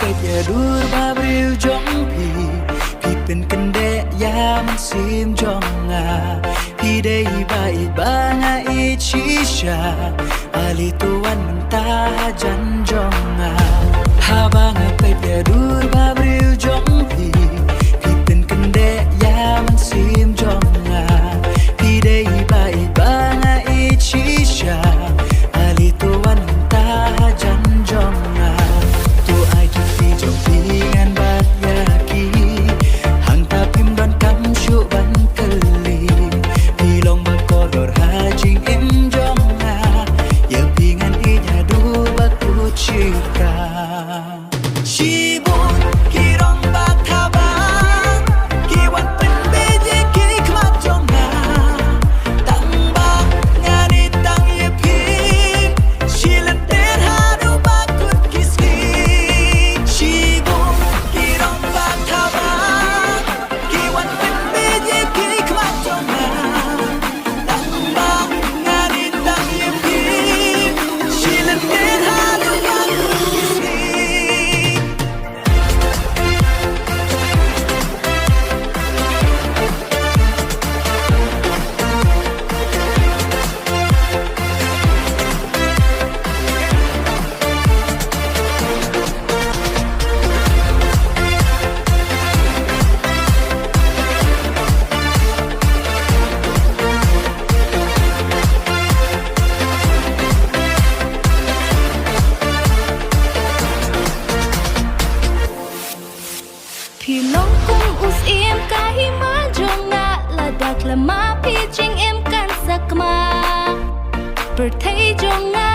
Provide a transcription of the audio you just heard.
ไปเพียดูบาบริวจงพี่เป็นกันเดะยามันซิมจงพี่ได้บายบางอิชิชาali tuan mentah jan jong habangไปเพียดูบาบริวจงพี่เป็นกันเดะยามันซิมจงพี่ได้บายบางอิชิชาali tuan mentah jan jong tu ai tu phi jong phi ngan bat yaki hang ta pim don kam shu ban kali pi long ba ko dor ha jing em jong ya pi ngan I nya du ba ku chika shibun ki rong ba tha ba ki wan pen be je ki khma jong tang ba ngani tang ye pi shilan ter ha du ba ku kiski shibun ki rong ba tha ba ki wan pen be je ki khma jong tang ba ngani tang ye pi shilan ter ha du ba ku kiski Phi long kung us im kahi ma jonga ladak lama pi jing im kan sakma per thai jonga